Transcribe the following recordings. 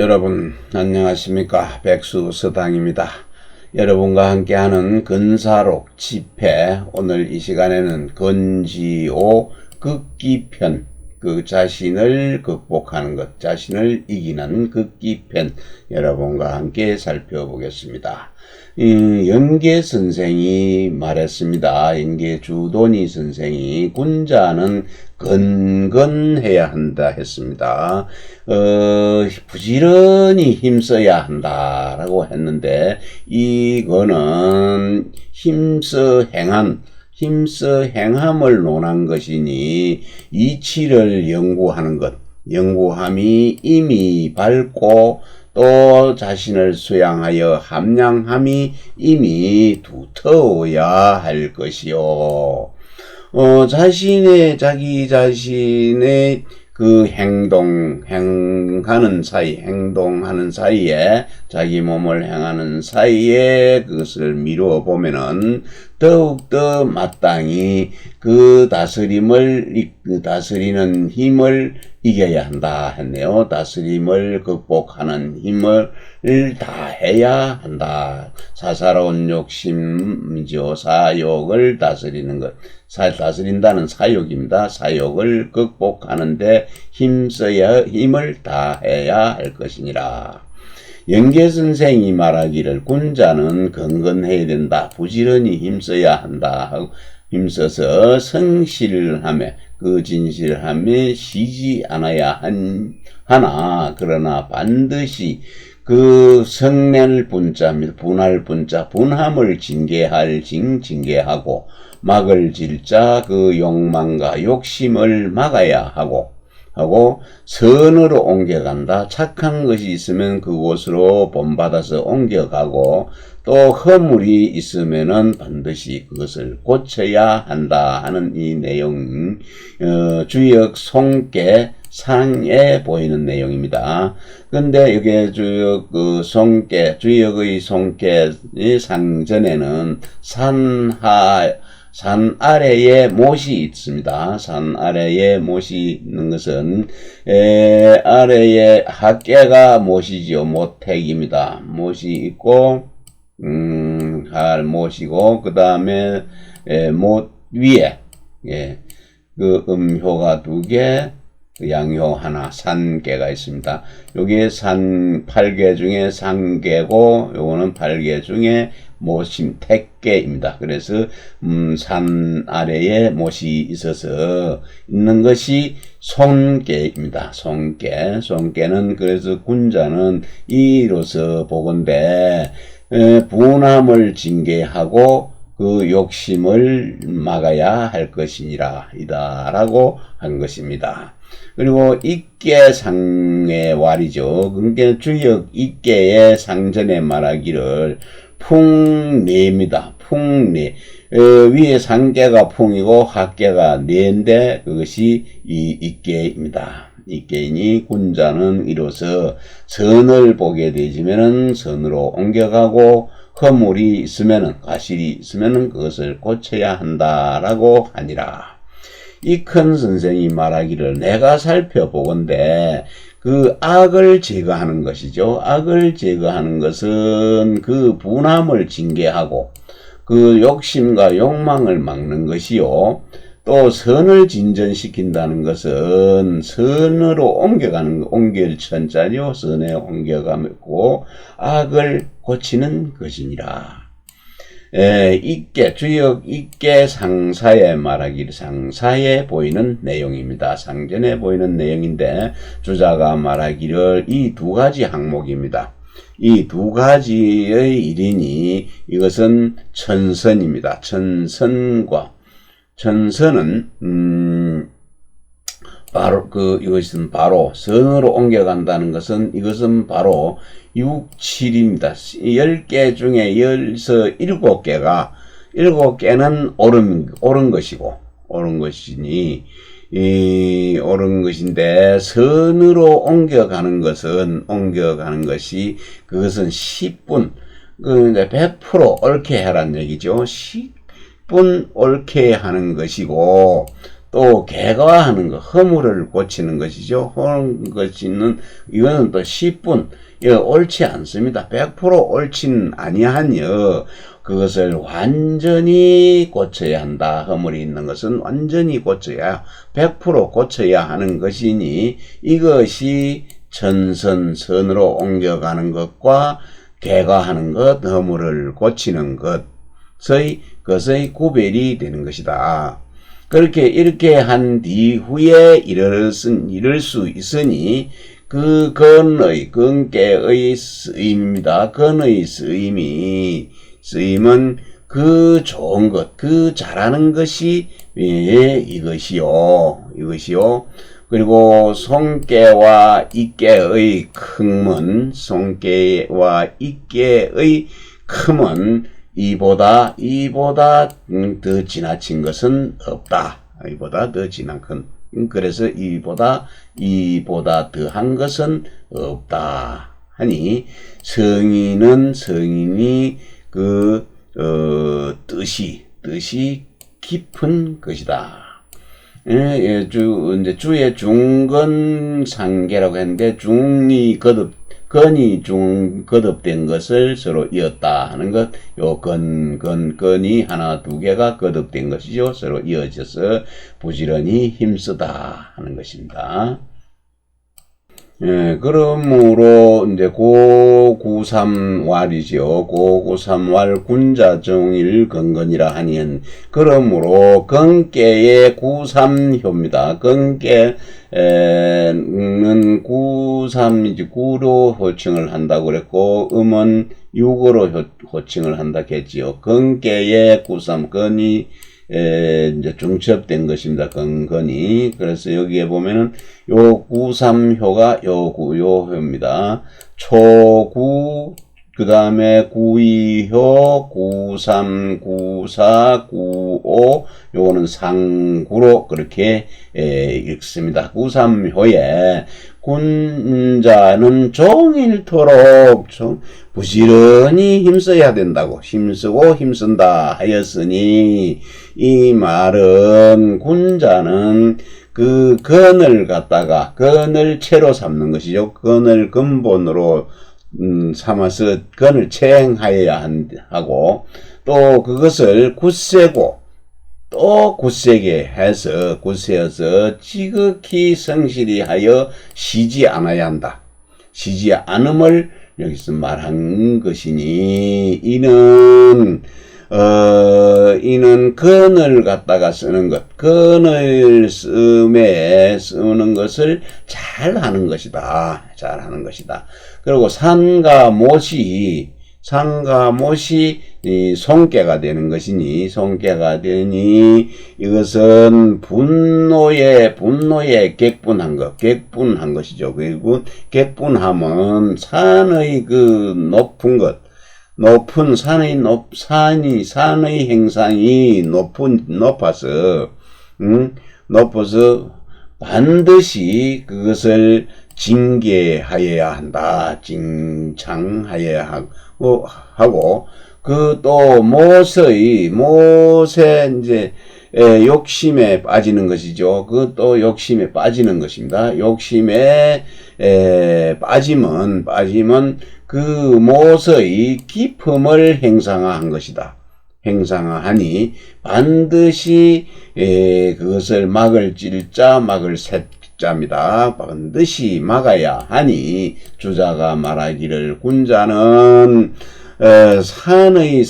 여러분 안녕하십니까. 백수서당입니다. 여러분과 함께하는 근사록 집회, 오늘 이 시간에는 건지오 극기편, 그 자신을 극복하는 것, 자신을 이기는 극기편, 여러분과 함께 살펴보겠습니다. 연계 선생이 말했습니다. 연계 주돈이 선생이 군자는 건건해야 한다 했습니다. 부지런히 힘써야 한다라고 했는데, 이거는 힘써 행함을 논한 것이니 이치를 연구하는 것, 연구함이 이미 밝고 또 자신을 수양하여 함량함이 이미 두터워야 할 것이요. 자기 자신의 그 행동하는 사이에, 자기 몸을 행하는 사이에 그것을 미루어 보면은 더욱더 마땅히 그 다스리는 힘을 이겨야 한다 했네요. 다스림을 극복하는 힘을 다해야 한다. 사사로운 욕심이죠. 사욕을 다스리는 것. 다스린다는 사욕입니다. 사욕을 극복하는데 힘을 다해야 할 것이니라. 연계선생이 말하기를 군자는 건건해야 된다. 부지런히 힘써야 한다. 하고 힘써서 성실함에, 그 진실함에 쉬지 않아야 하나, 그러나 반드시 그 성낼 분자입니다. 분할 분자, 분함을 징계하고 막을 질자, 그 욕망과 욕심을 막아야 하고 선으로 옮겨간다. 착한 것이 있으면 그곳으로 본받아서 옮겨가고, 또 허물이 있으면은 반드시 그것을 고쳐야 한다 하는 이 내용, 주역 송계 상에 보이는 내용입니다. 근데 여기에 주역의 송계의 상전에는 산 아래에 못이 있습니다. 산 아래에 못이 있는 것은 아래에 학계가 못이죠. 못택입니다. 못이 있고 못이고 그 다음에 못 위에 그 음효가 2개, 양효 하나, 산계가 있습니다. 여기에 8개 중에 상계고, 요거는 8개 중에 모심 택계입니다. 그래서 산 아래에 못이 있어서 있는 것이 손계입니다. 손계는 그래서 군자는 이로서 보건대 분함을 징계하고 그 욕심을 막아야 할 것이니라 이다라고 한 것입니다. 그리고 익계상의 왈이죠. 그러니까 주역 익계의 상전에 말하기를 풍내입니다. 풍내. 위에 상계가 풍이고 하계가 내인데 그것이 이 익계입니다. 익계이니 군자는 이로써 선을 보게 되지면은 선으로 옮겨가고, 허물이 있으면은, 과실이 있으면은 그것을 고쳐야 한다라고 하니라. 이 큰 선생이 말하기를 내가 살펴보건대 그 악을 제거하는 것이죠. 악을 제거하는 것은 그 분함을 징계하고 그 욕심과 욕망을 막는 것이요. 또 선을 진전시킨다는 것은 선으로 옮길천자요. 선에 옮겨가고 악을 고치는 것이니라. 주역 익계 상사에 말하기를 상사에 보이는 내용입니다. 상전에 보이는 내용인데, 주자가 말하기를 이 2가지 항목입니다. 이 2가지의 일이니 이것은 천선입니다. 천선은 이것은 바로 선으로 옮겨간다는 것은 이것은 바로 6, 7입니다. 10개 중에 7개는 옳은 것이니, 옳은 것인데, 선으로 옮겨가는 것이, 그것은 10분, 100% 옳게 하란 얘기죠. 10분 옳게 하는 것이고, 또 개과하는 것, 허물을 고치는 것이죠. 허물 고치는 이거는 또 10분 이거 옳지 않습니다. 100% 옳진 아니하여 그것을 완전히 고쳐야 한다. 허물이 있는 것은 완전히 고쳐야 100% 고쳐야 하는 것이니 이것이 전선선으로 옮겨가는 것과 개과하는 것, 허물을 고치는 것의 구별이 되는 것이다. 그렇게 이렇게 한 뒤후에 이럴 수 있으니 그 건깨의 쓰임입니다. 건의 쓰임은 그 좋은 것, 그 잘하는 것이 이것이요. 그리고 손깨와 이깨의 크면, 손깨와 이깨의 크면 이보다 더 지나친 것은 없다. 이보다 더 지나친 그래서 이보다 더한 것은 없다. 하니 성인이 그 뜻이 깊은 것이다. 이제 주의 중건상계라고 했는데 건이 거듭된 것을 서로 이었다 하는 것, 요 건이 하나 두 개가 거듭된 것이죠. 서로 이어져서 부지런히 힘쓰다 하는 것입니다. 그러므로 이제 고구삼왈이죠. 고구삼왈 군자정일 건건이라 하니은 그러므로 건깨의 구삼효입니다. 건깨는 구삼이지 구로 호칭을 한다고 그랬고 음은 육으로 호칭을 한다고 했지요. 건깨의 구삼 건이 이제 중첩된 것입니다. 건건이. 그래서 여기에 보면은 요 구삼효가 요효입니다. 초구, 그 다음에 구이효, 구삼, 구사, 구오, 요거는 상구로 그렇게 읽습니다. 구삼효에 군자는 종일토록 부지런히 힘써야 된다고, 힘쓰고 힘쓴다 하였으니 이 말은 군자는 그 건을 채로 삼는 것이죠. 건을 근본으로 삼아서 건을 체행하여야 하고 또 그것을 굳세고 또 굳세게 해서 굳세어서 지극히 성실히 하여 쉬지 않아야 한다. 쉬지 않음을 여기서 말한 것이니 이는 건을 갖다가 쓰는 것, 건을 쓰는 것을 잘 하는 것이다. 그리고 산과 못이 이 손깨가 되는 것이니, 이것은 분노에 객분한 것이죠. 그리고 객분함은 산의 그 높은 것, 산의 행상이 높아서 반드시 그것을 징계하여야 한다. 징창하여야 하고, 그 또 못의 이제 욕심에 빠지는 것이죠. 그 또 욕심에 빠지는 것입니다. 욕심에 빠지면 그 못의 깊음을 행상한 것이다. 행상하니 반드시 그것을 막을 셋자입니다. 반드시 막아야 하니 주자가 말하기를 군자는 산의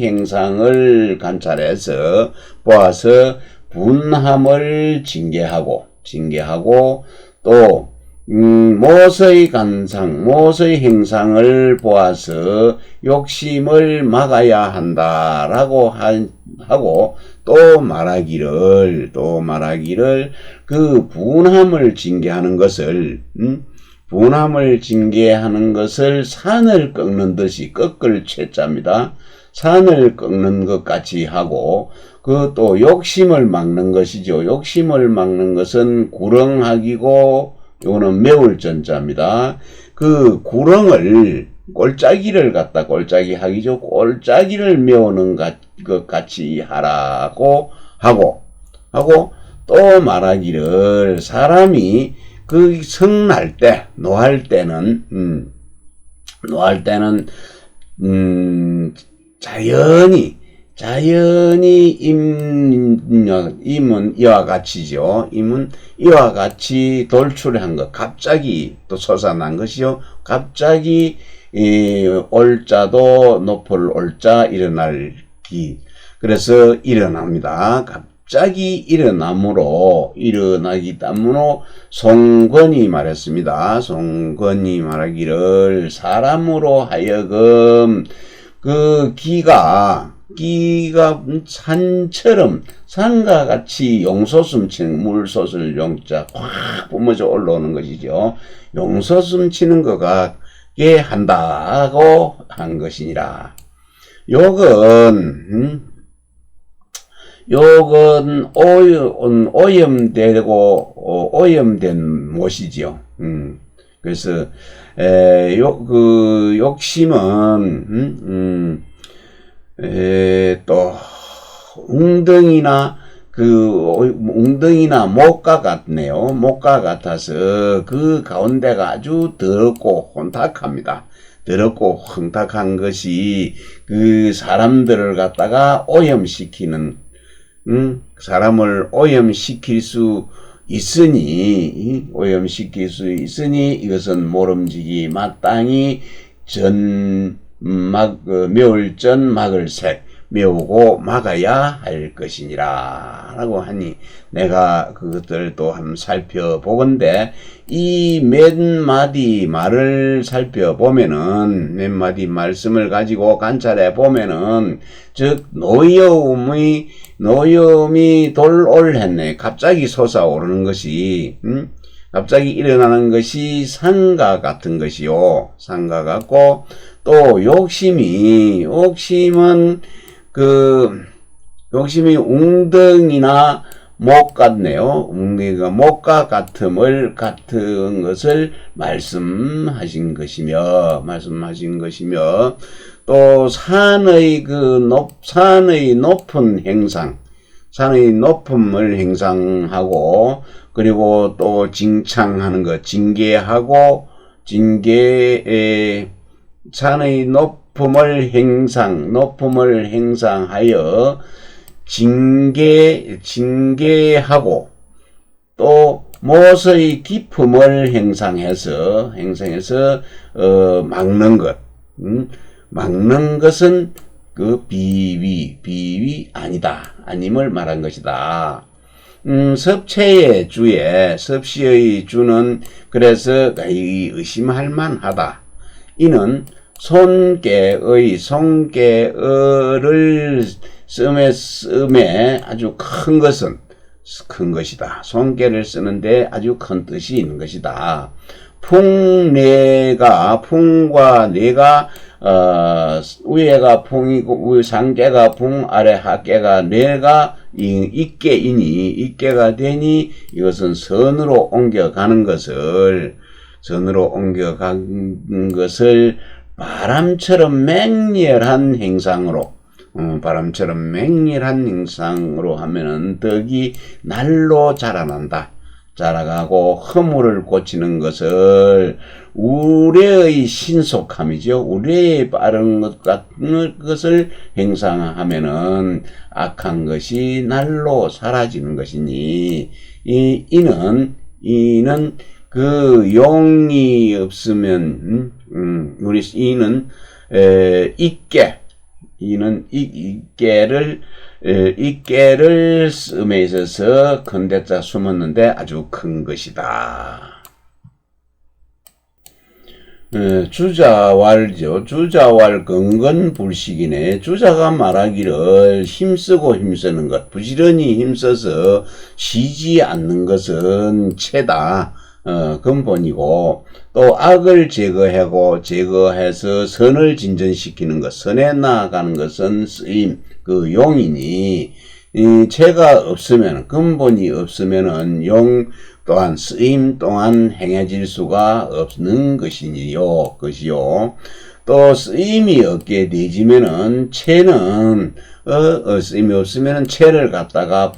행상을 관찰해서 보아서 분함을 징계하고 또 못의 행상을 보아서 욕심을 막아야 한다라고 하고 또 말하기를 그 분함을 징계하는 것을 산을 꺾는 듯이 꺾을 채자입니다. 산을 꺾는 것 같이 하고 그 또 욕심을 막는 것이죠. 욕심을 막는 것은 구렁하기고 요거는 매울 전자입니다. 그 구렁을 꼴짜기를 갖다 꼴짜기 하기죠. 꼴짜기를 메우는 것 같이 하라고 하고 하고 또 말하기를 사람이 그 성날 때, 노할 때는 자연히 임은 이와 같이죠. 임은 이와 같이 돌출한 것, 갑자기 또 솟아난 것이요. 갑자기 올자도 높을 올자 일어날 기. 그래서 일어납니다. 갑자기 일어나기 때문에 송건이 말했습니다. 송건이 말하기를 사람으로 하여금 그 기가 산처럼 산과 같이 용솟음 치는 물솟을 용자 확 뿜어져 올라오는 것이죠. 용솟음 치는 거가 게 한다고 한 것이니라. 요건 오염된 못이지요. 그래서 욕심은 또 웅덩이나 목과 같네요. 목과 같아서 그 가운데가 아주 더럽고 혼탁합니다. 더럽고 혼탁한 것이 그 사람들을 갖다가 오염시키는, 사람을 오염시킬 수 있으니 이것은 모름지기 마땅히 메울 전 막을 색 메우고 막아야 할 것이니라 라고 하니 내가 그것들을 또 한번 살펴보건대 이 몇 마디 말을 살펴보면은 몇 마디 말씀을 가지고 관찰해 보면은 즉 노염이 돌올했네. 갑자기 솟아오르는 것이 갑자기 일어나는 것이 산과 같은 것이요. 산과 같고 또 욕심은 욕심이 웅덩이나 목 같네요. 웅덩이가 목과 같은 것을 말씀하신 것이며 또 산의 높은 행상, 산의 높음을 행상하고 그리고 또 징창하는 것, 산의 높음을 행상하여 징계하고 또 못의 깊음을 행상해서 막는 것. 막는 것은 그 비위 아님을 말한 것이다. 섭시의 주는 그래서 의심할 만하다. 이는 손깨의 손깨를 씀에 아주 큰 것이다. 손깨를 쓰는데 아주 큰 뜻이 있는 것이다. 풍과 뇌가 위에가 풍이고 상깨가 풍, 아래 하깨가 뇌가 있게가 되니 이것은 선으로 옮겨가는 것을 바람처럼 맹렬한 행상으로 하면은 덕이 날로 자라가고 허물을 고치는 것을 우레의 신속함이죠. 우레의 빠른 것 같은 것을 행상하면은 악한 것이 날로 사라지는 것이니 이는 그 용이 없으면 이깨를 씀에 있어서 큰대자 숨었는데 아주 큰 것이다. 주자왈죠. 주자왈 근근불식이네. 주자가 말하기를 힘쓰는 것, 부지런히 힘써서 쉬지 않는 것은 체다. 근본이고 또 악을 제거해서 선을 진전시키는 것, 선에 나아가는 것은 쓰임, 그 용이니 이 체가 없으면 근본이 없으면은 용 또한 쓰임 또한 행해질 수가 없는 것이요. 또 쓰임이 없게 되지면은 체는 쓰임이 없으면은 체를 갖다가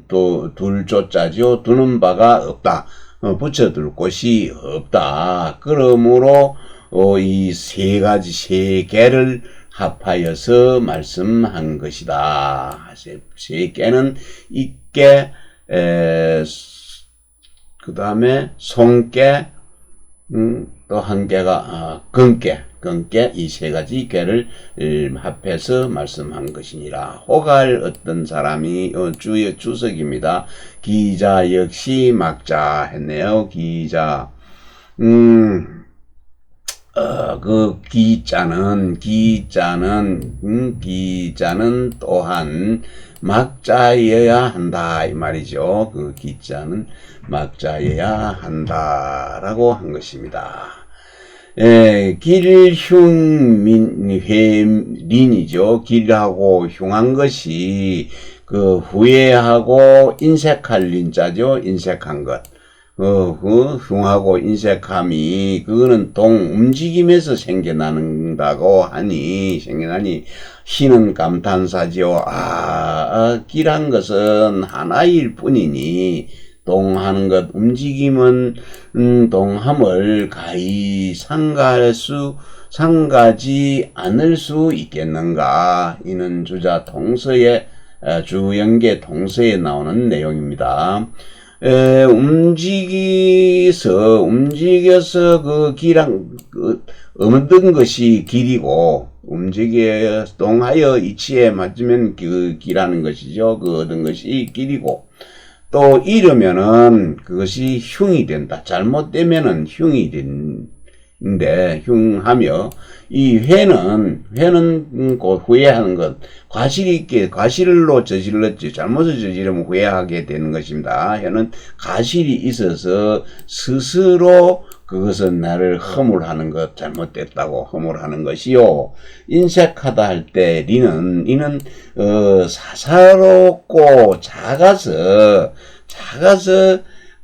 또 둘조자죠. 두는 바가 없다. 붙여둘 곳이 없다. 그러므로 이 세 가지 세 개를 합하여서 말씀한 것이다. 세 개는 이깨, 그 다음에 손깨, 또 한 개가 근깨 이 세 가지 깨를 합해서 말씀한 것이니라. 호갈 어떤 사람이 주의 주석입니다. 기자 역시 막자 했네요. 기자 그 기자는 또한 막자여야 한다 이 말이죠. 그 기자는 막자여야 한다라고 한 것입니다. 길흉회린이죠. 길하고 흉한 것이 그 후회하고 인색할 린자죠. 인색한 것. 그 흉하고 인색함이 그거는 움직임에서 생겨나는다고 하니 희는 감탄사지요. 길한 것은 하나일 뿐이니 동하는 것 움직임은 동함을 가히 상가지 않을 수 있겠는가. 이는 주자 동서의 주연계 동서에 나오는 내용입니다. 움직여서 그 길한 얻은 것이 길이고 동하여 이치에 맞으면 그 길하는 것이죠. 그 얻은 것이 길이고 또 이러면은 그것이 흉이 된다. 잘못되면은 흉이 된데 흉하며 이 회는 곧 후회하는 것 과실로 저질렀지 잘못을 저지르면 후회하게 되는 것입니다. 회는 과실이 있어서 스스로 그것은 나를 허물하는 것 잘못됐다고 허물하는 것이요. 인색하다 할 때 이는 사사롭고 작아서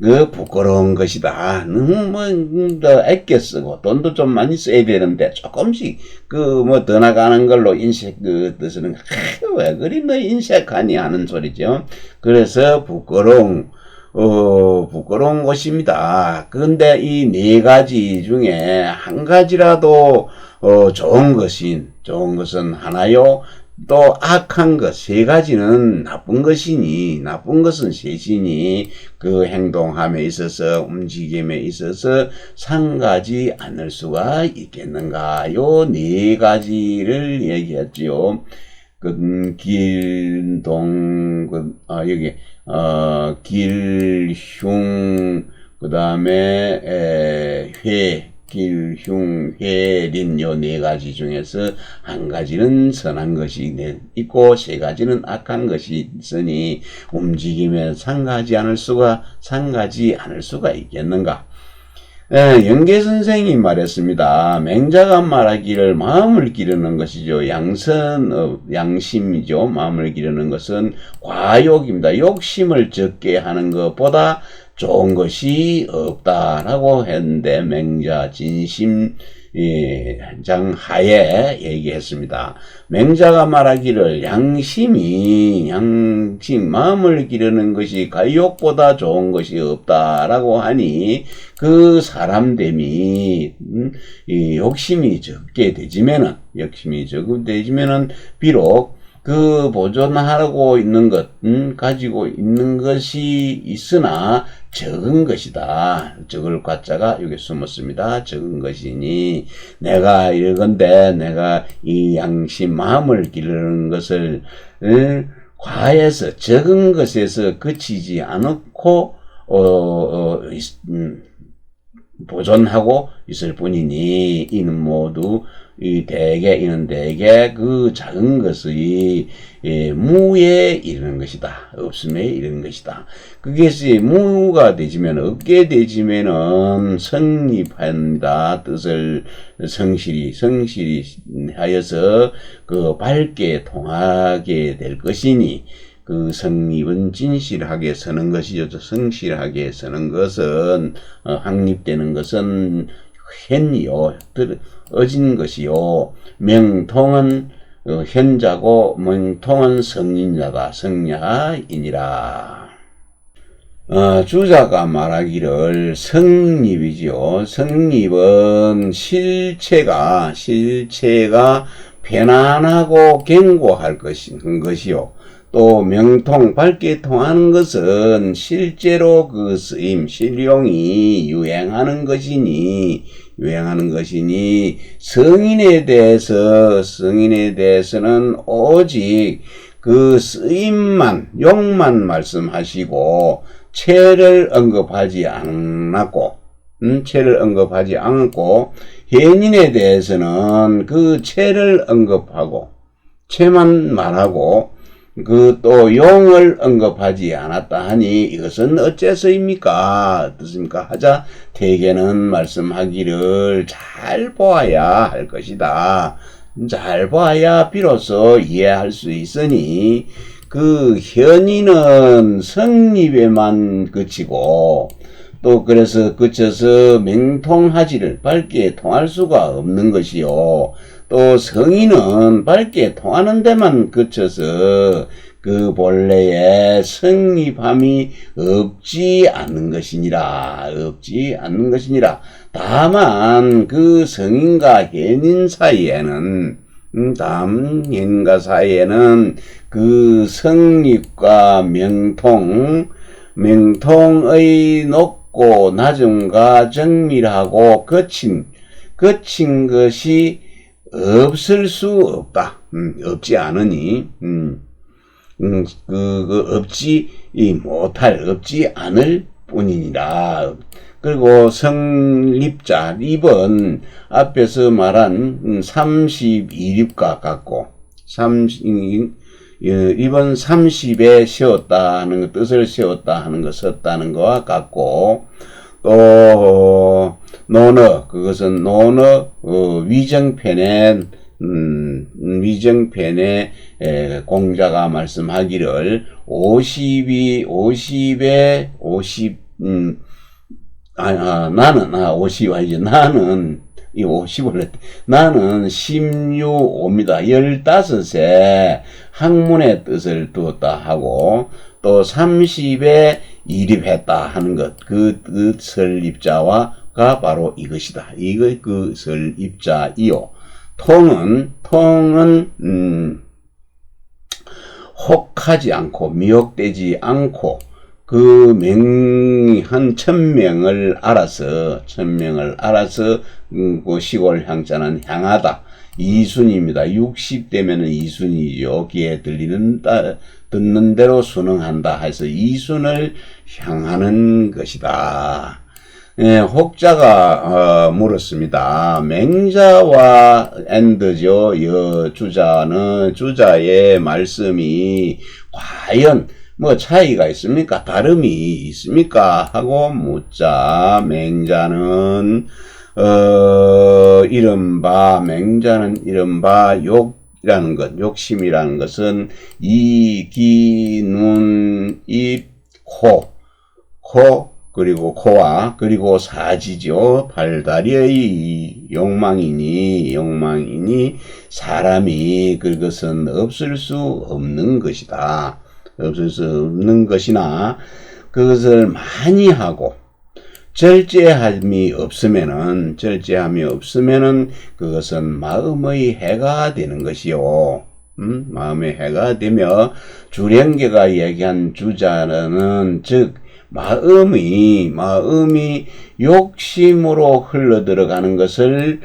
그 부끄러운 것이다. 더 아껴 쓰고 돈도 좀 많이 써야 되는데 조금씩 더 나가는 걸로 인색 그 뜻은 왜 그리 너 인색하니 하는 소리죠. 그래서 부끄러운 것입니다. 그런데 이 네 가지 중에 한 가지라도 좋은 것은 하나요. 또 악한 것 세 가지는 나쁜 것은 셋이니 그 행동함에 있어서 움직임에 있어서 상가지 않을 수가 있겠는가. 요 네 가지를 얘기했지요. 길흉 그 다음에 길흉회린 요 네 가지 중에서 한 가지는 선한 것이 있고 세 가지는 악한 것이 있으니 움직임에 상가지 않을 수가 있겠는가. 영계 선생이 말했습니다. 맹자가 말하기를 마음을 기르는 것이죠. 양심이죠. 마음을 기르는 것은 과욕입니다. 욕심을 적게 하는 것보다 좋은 것이 없다라고 했는데 맹자 진심 장하에 얘기했습니다. 맹자가 말하기를 양심 마음을 기르는 것이 가욕보다 좋은 것이 없다라고 하니 그 사람됨이 욕심이 적게 되지면은 비록 그 보존하고 있는 것, 가지고 있는 것이 있으나 적은 것이다. 적을 과자가 여기 숨었습니다. 적은 것이니 내가 이러건대 내가 이 양심 마음을 기르는 것을 과해서 적은 것에서 그치지 않고 보존하고 있을 뿐이니 이는 대개 그 작은 것의 무에 이르는 것이다. 없음에 이르는 것이다. 그것이 무가 되지면 없게 되지면은 성립한다. 뜻을 성실히 하여서 그 밝게 통하게 될 것이니 그 성립은 진실하게 서는 것이죠. 성실하게 서는 것은 확립되는 것은 헨이요 어진 것이요. 명통은 현자고 명통은 성인자다. 성야이니라. 주자가 말하기를 성립이지요. 성립은 실체가 편안하고 견고할 것이요. 또 명통, 밝게 통하는 것은 실제로 그 쓰임, 실용이 유행하는 것이니, 성인에 대해서는 오직 그 쓰임만, 용만 말씀하시고, 체를 언급하지 않았고, 현인에 대해서는 그 체를 언급하고, 체만 말하고, 그 또 용을 언급하지 않았다 하니 이것은 어째서입니까? 어떻습니까? 하자 대개는 말씀하기를 잘 보아야 할 것이다. 잘 보아야 비로소 이해할 수 있으니 그 현인은 성립에만 그치고 또 그래서 그쳐서 맹통하지를 밝게 통할 수가 없는 것이요. 또 성인은 밝게 통하는 데만 그쳐서 그 본래의 성립함이 없지 않는 것이니라. 다만 그 성인과 현인 사이에는 그 성립과 명통의 높고 낮음과 정밀하고 거친 것이 없을 수 없다. 없지 않으니, 없지 않을 뿐이니라. 그리고 성립자, 립은 앞에서 말한 32립과 같고, 립은 30에 세웠다 하는 것, 뜻을 세웠다 하는 것, 섰다는 것과 같고, 또 그것은 위정편에 공자가 말씀하기를 50에 50 나는 16옵니다. 15에 학문의 뜻을 두었다 하고 또 30에 이립했다 하는 것, 그 설립자가 바로 이것이다. 이거 그 설립자이요. 통은 혹하지 않고 미혹되지 않고 그 한 천명을 알아서 그 시골 향자는 향하다. 이순입니다. 60대면은 이순이죠. 귀에 듣는 대로 순응한다 해서 이순을 향하는 것이다. 혹자가 물었습니다. 맹자와 엔드죠. 주자의 말씀이 과연 차이가 있습니까? 다름이 있습니까? 하고 묻자. 맹자는 이른바 욕심이라는 것은 이, 귀, 눈, 입, 코, 그리고 코와, 그리고 사지죠. 발다리의 욕망이니, 사람이 그것은 없을 수 없는 것이다. 없을 수 없는 것이나, 그것을 많이 하고, 절제함이 없으면은 그것은 마음의 해가 되는 것이요. 마음의 해가 되며 주량계가 얘기한 주자는 즉 마음이 욕심으로 흘러들어가는 것을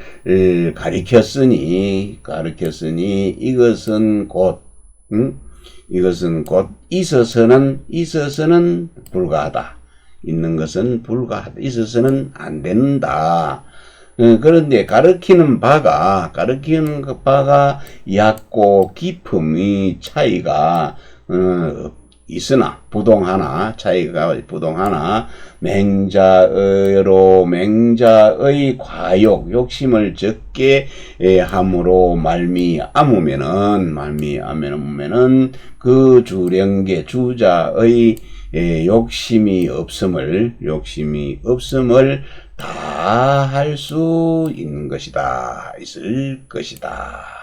가리켰으니 이것은 곧 있어서는 불가하다. 있는 것은 불가하다. 있어서는 안 된다. 그런데 가르치는 바가 얕고 깊음이 차이가 있으나 맹자의 과욕 욕심을 적게 함으로 말미암으면은 그 주량계 주자의 욕심이 없음을 다 할 수 있을 것이다.